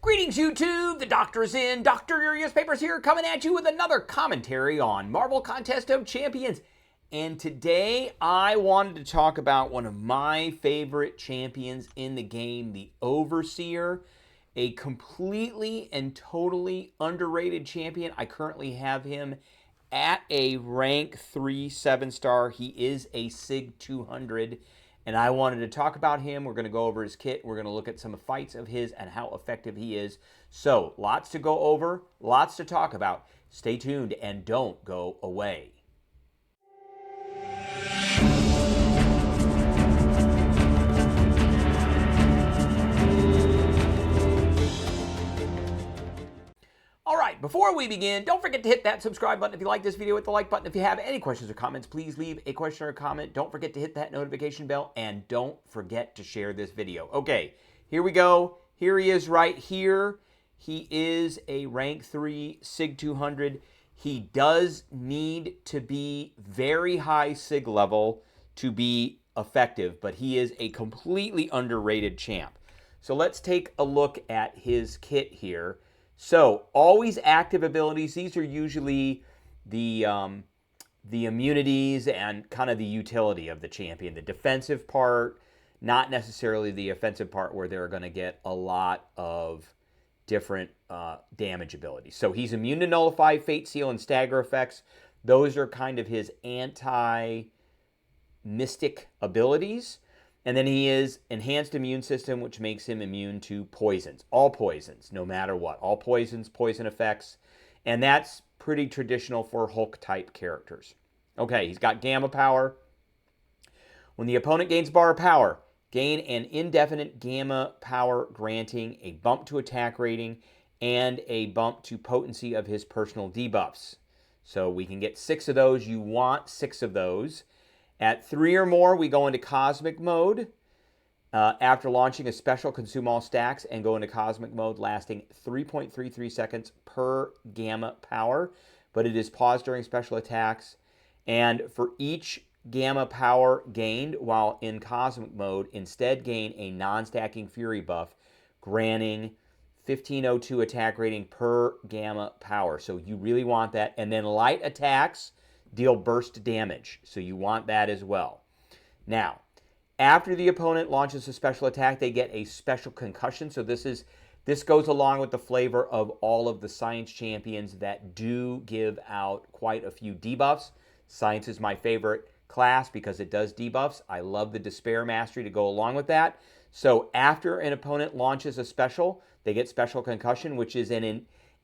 Greetings, YouTube! The Doctor's in. Dr. Urias Papers here, coming at you with another commentary on Marvel Contest of Champions. And today, I wanted to talk about one of my favorite champions in the game, the Overseer. A completely and totally underrated champion. I currently have him at a rank 3 7-star. He is a SIG 200. And I wanted to talk about him. We're going to go over his kit. We're going to look at some fights of his and how effective he is. So, lots to go over, lots to talk about. Stay tuned and don't go away. All right, before we begin, don't forget to hit that subscribe button if you like this video, hit the like button. If you have any questions or comments, please leave a question or a comment. Don't forget to hit that notification bell, and don't forget to share this video. Okay, here we go. Here he is right here. He is a rank 3 SIG 200. He does need to be very high SIG level to be effective, but he is a completely underrated champ. So let's take a look at his kit here. So, always active abilities. These are usually the immunities and kind of the utility of the champion. The defensive part, not necessarily the offensive part where they're going to get a lot of different damage abilities. So, he's immune to Nullify, Fate Seal, and Stagger effects. Those are kind of his anti-mystic abilities. And then he is Enhanced Immune System, which makes him immune to poisons. All poisons, no matter what. All poisons, poison effects. And that's pretty traditional for Hulk-type characters. Okay, he's got Gamma Power. When the opponent gains bar of power, gain an indefinite Gamma Power, granting a bump to attack rating and a bump to potency of his personal debuffs. So we can get 6 of those. You want 6 of those. At 3 or more, we go into Cosmic Mode. After launching a special, consume all stacks and go into Cosmic Mode, lasting 3.33 seconds per Gamma Power. But it is paused during special attacks. And for each Gamma Power gained while in Cosmic Mode, instead gain a non-stacking Fury buff, granting 1502 attack rating per Gamma Power. So you really want that. And then light attacks deal burst damage, so you want that as well. Now, after the opponent launches a special attack, they get a special concussion. So this goes along with the flavor of all of the Science champions that do give out quite a few debuffs. Science is my favorite class because it does debuffs. I love the Despair Mastery to go along with that. So after an opponent launches a special, they get special concussion, which is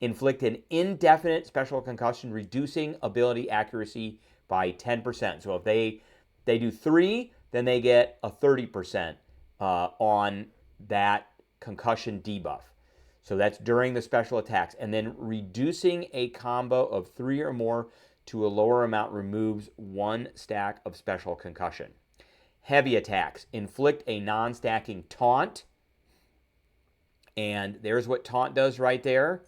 inflict an indefinite special concussion, reducing ability accuracy by 10%. So if they do 3, then they get a 30% on that concussion debuff. So that's during the special attacks. And then reducing a combo of 3 or more to a lower amount removes 1 stack of special concussion. Heavy attacks. Inflict a non-stacking taunt. And there's what taunt does right there.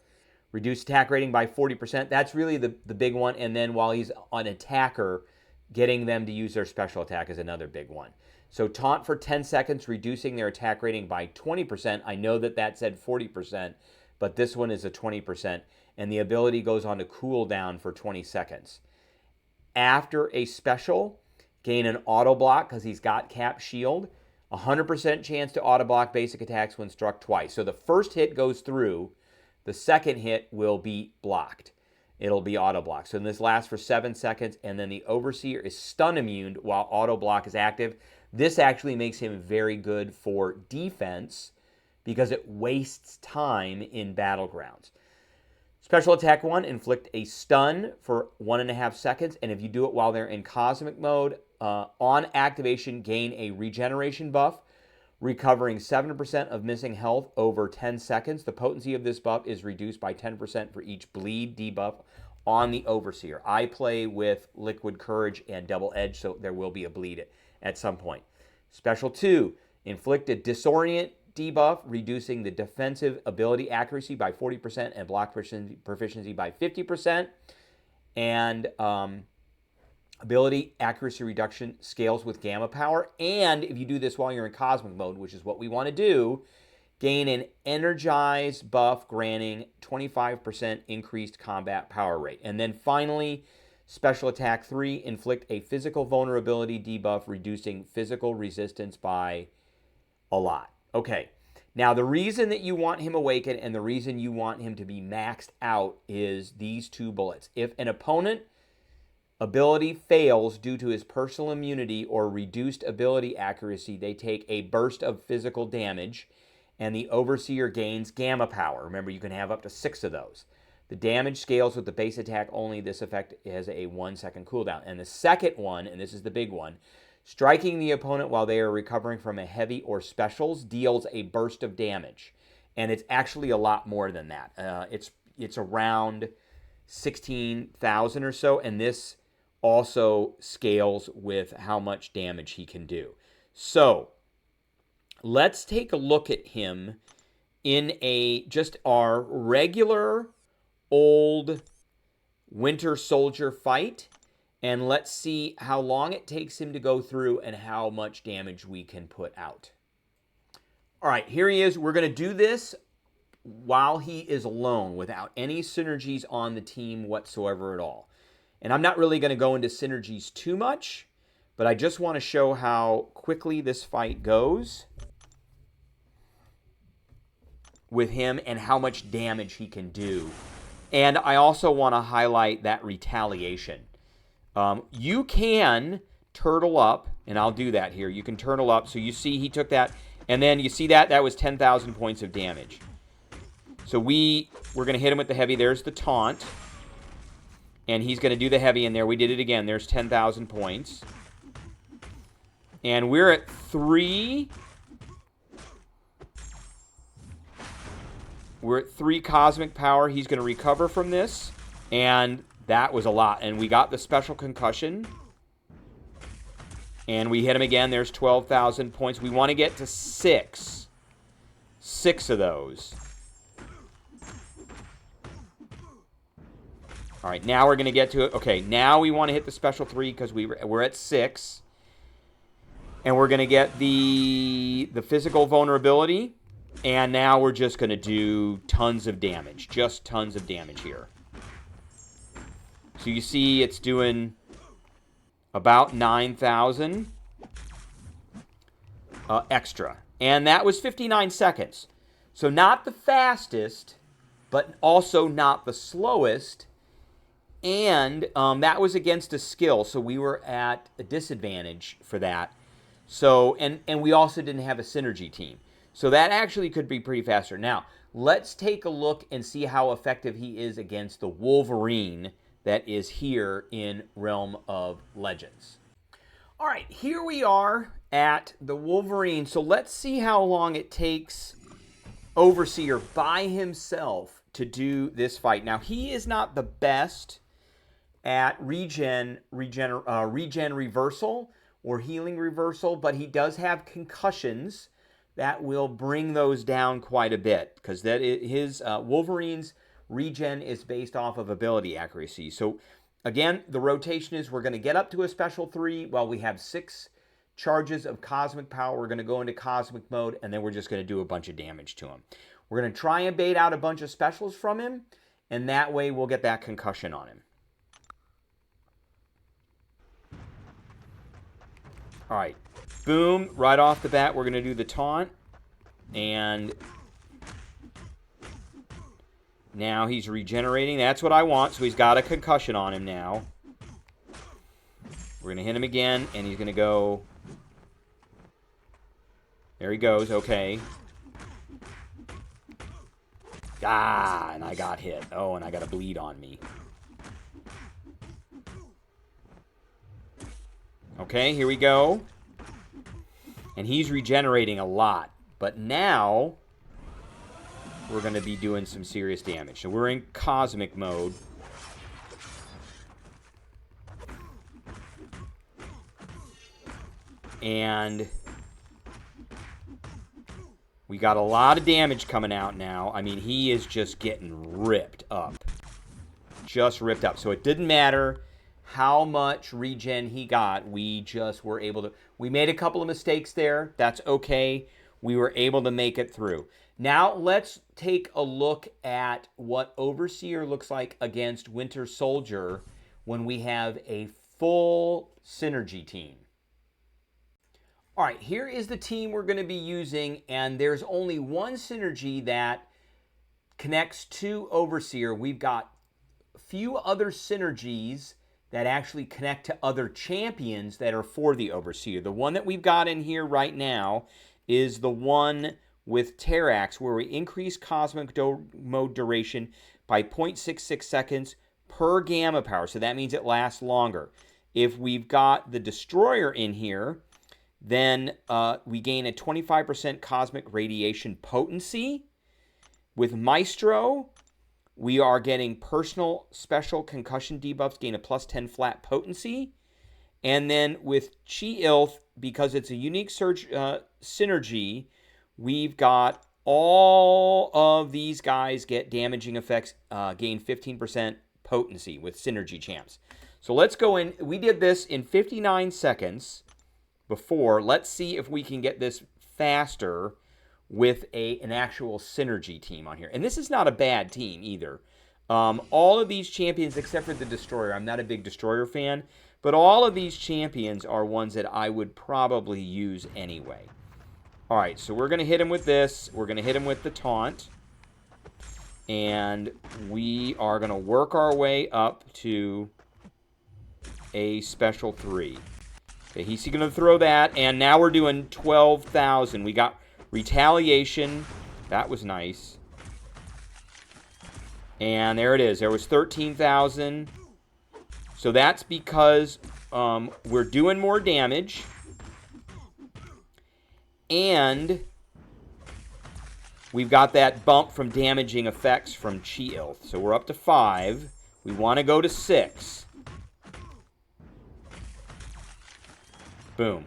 Reduce attack rating by 40%. That's really the big one. And then while he's an attacker, getting them to use their special attack is another big one. So taunt for 10 seconds, reducing their attack rating by 20%. I know that said 40%, but this one is a 20%. And the ability goes on to cooldown for 20 seconds. After a special, gain an auto block because he's got Cap Shield. 100% chance to auto block basic attacks when struck twice. So the first hit goes through. The second hit will be blocked. It'll be auto block. So this lasts for 7 seconds, and then the Overseer is stun immune while auto block is active. This actually makes him very good for defense because it wastes time in battlegrounds. Special attack 1, inflict a stun for 1.5 seconds, and if you do it while they're in Cosmic Mode, on activation, gain a regeneration buff, recovering 7% of missing health over 10 seconds. The potency of this buff is reduced by 10% for each bleed debuff on the Overseer. I play with Liquid Courage and Double Edge, so there will be a bleed at some point. Special 2, inflict a Disorient debuff, reducing the defensive ability accuracy by 40% and block proficiency by 50%. And ability accuracy reduction scales with Gamma Power. And if you do this while you're in Cosmic Mode, which is what we want to do, Gain an energized buff granting 25% increased combat power rate. And then finally, special attack 3, inflict a physical vulnerability debuff, reducing physical resistance by a lot. Okay, now the reason that you want him awakened and the reason you want him to be maxed out is these 2 bullets. If an opponent ability fails due to his personal immunity or reduced ability accuracy, they take a burst of physical damage, and the Overseer gains gamma power. Remember, you can have up to 6 of those. The damage scales with the base attack only. This effect has a 1-second cooldown. And the second one, and this is the big one, striking the opponent while they are recovering from a heavy or specials deals a burst of damage. And it's actually a lot more than that. It's around 16,000 or so, and this also scales with how much damage he can do. So let's take a look at him in just our regular old Winter Soldier fight, and let's see how long it takes him to go through and how much damage we can put out. All right, here he is. We're going to do this while he is alone, without any synergies on the team whatsoever at all. And I'm not really going to go into synergies too much, but I just want to show how quickly this fight goes with him and how much damage he can do. And I also want to highlight that retaliation. You can turtle up, and I'll do that here. You can turtle up. So you see he took that, and then you see that was 10,000 points of damage. So we're going to hit him with the heavy. There's the taunt. And he's going to do the heavy in there. We did it again. There's 10,000 points. And we're at 3. We're at 3 cosmic power. He's going to recover from this. And that was a lot. And we got the special concussion. And we hit him again. There's 12,000 points. We want to get to 6. 6 of those. All right, now we're going to get to it. Okay, now we want to hit the special 3 because we're at 6. And we're going to get the physical vulnerability. And now we're just going to do tons of damage. Just tons of damage here. So you see it's doing about 9,000 extra. And that was 59 seconds. So not the fastest, but also not the slowest. And that was against a skill, so we were at a disadvantage for that. So, and we also didn't have a synergy team. So that actually could be pretty faster. Now, let's take a look and see how effective he is against the Wolverine that is here in Realm of Legends. All right, here we are at the Wolverine. So let's see how long it takes Overseer by himself to do this fight. Now, he is not the best at regen reversal or healing reversal, but he does have concussions that will bring those down quite a bit, because his Wolverine's regen is based off of ability accuracy. So again, the rotation is we're going to get up to a special 3 while we have 6 charges of cosmic power. We're going to go into cosmic mode, and then we're just going to do a bunch of damage to him. We're going to try and bait out a bunch of specials from him, and that way we'll get that concussion on him. All right, boom, right off the bat, we're going to do the taunt, and now he's regenerating. That's what I want, so he's got a concussion on him now. We're going to hit him again, and he's going to go. There he goes, okay. Ah, and I got hit. Oh, and I got a bleed on me. Okay, here we go. And he's regenerating a lot. But now, we're going to be doing some serious damage. So we're in cosmic mode. And we got a lot of damage coming out now. I mean, he is just getting ripped up. Just ripped up. So it didn't matter how much regen he got. We just were able to. We made a couple of mistakes there. That's okay. We were able to make it through. Now let's take a look at what Overseer looks like against Winter Soldier when we have a full synergy team. All right, here is the team we're going to be using, and there's only one synergy that connects to Overseer. We've got a few other synergies that actually connect to other champions that are for the Overseer. The one that we've got in here right now is the one with Terrax, where we increase cosmic mode duration by 0.66 seconds per gamma power. So that means it lasts longer. If we've got the Destroyer in here, then we gain a 25% cosmic radiation potency. With Maestro, we are getting personal special concussion debuffs, gain a plus 10 flat potency. And then with Chi-Ilth, because it's a unique surge synergy, we've got all of these guys get damaging effects, gain 15% potency with synergy champs. So let's go in. We did this in 59 seconds before. Let's see if we can get this faster with an actual synergy team on here. And this is not a bad team either. All of these champions, except for the Destroyer, I'm not a big Destroyer fan, but all of these champions are ones that I would probably use anyway. All right, so we're going to hit him with this. We're going to hit him with the taunt. And we are going to work our way up to a special 3. Okay, he's going to throw that, and now we're doing 12,000. We got retaliation. That was nice. And there it is. There was 13,000. So that's because we're doing more damage. And we've got that bump from damaging effects from Chi-Ilth. So we're up to 5. We want to go to 6. Boom.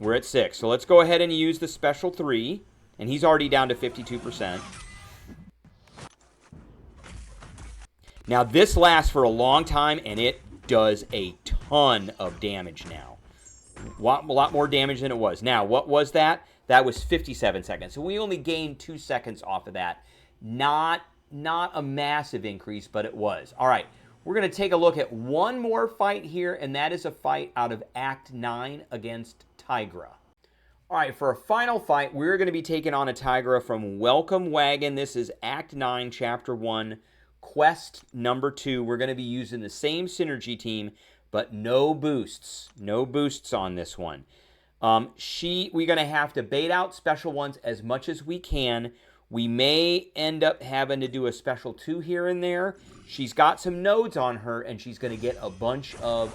We're at 6. So let's go ahead and use the special 3. And he's already down to 52%. Now this lasts for a long time, and it does a ton of damage now. A lot more damage than it was. Now, what was that? That was 57 seconds. So we only gained 2 seconds off of that. Not a massive increase, but it was. All right. We're going to take a look at one more fight here, and that is a fight out of Act 9 against Tigra. All right, for a final fight, we're going to be taking on a Tigra from Welcome Wagon. This is Act 9, Chapter 1, Quest number 2. We're going to be using the same synergy team, but no boosts. No boosts on this one. We're going to have to bait out special ones as much as we can. We may end up having to do a special 2 here and there. She's got some nodes on her, and she's going to get a bunch of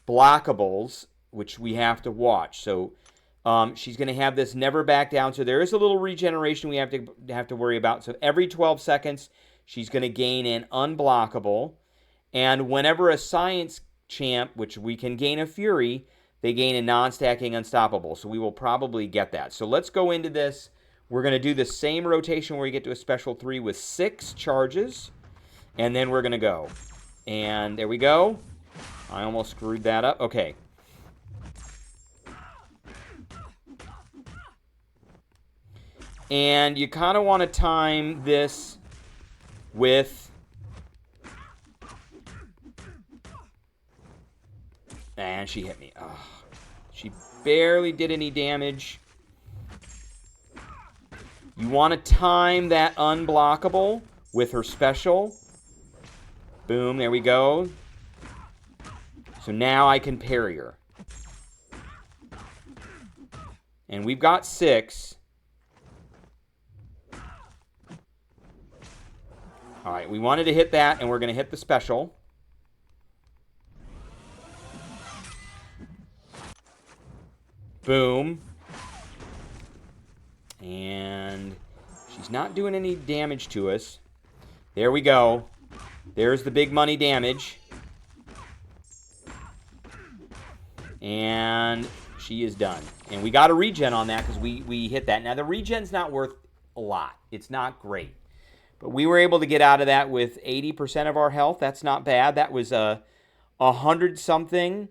unblockables, which we have to watch. So she's going to have this never back down. So there is a little regeneration we have to worry about. So every 12 seconds, she's going to gain an unblockable. And whenever a science champ, which we can gain a Fury, they gain a non-stacking unstoppable. So we will probably get that. So let's go into this. We're going to do the same rotation where we get to a special 3 with 6 charges. And then we're going to go. And there we go. I almost screwed that up. Okay. And you kind of want to time this with... And she hit me. Oh, she barely did any damage. You want to time that unblockable with her special. Boom, there we go. So now I can parry her. And we've got 6. All right, we wanted to hit that, and we're going to hit the special. Boom. And she's not doing any damage to us. There we go. There's the big money damage. And she is done. And we got a regen on that because we hit that. Now, the regen's not worth a lot. It's not great. But we were able to get out of that with 80% of our health. That's not bad. That was a 100-something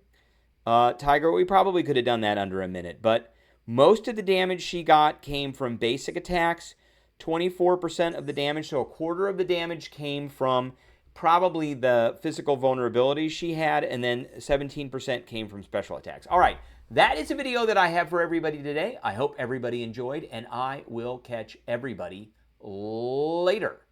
Tiger. We probably could have done that under a minute. But Most of the damage she got came from basic attacks. 24% of the damage, so a quarter of the damage came from probably the physical vulnerabilities she had, and then 17% came from special attacks. All right, that is a video that I have for everybody today. I hope everybody enjoyed, and I will catch everybody later.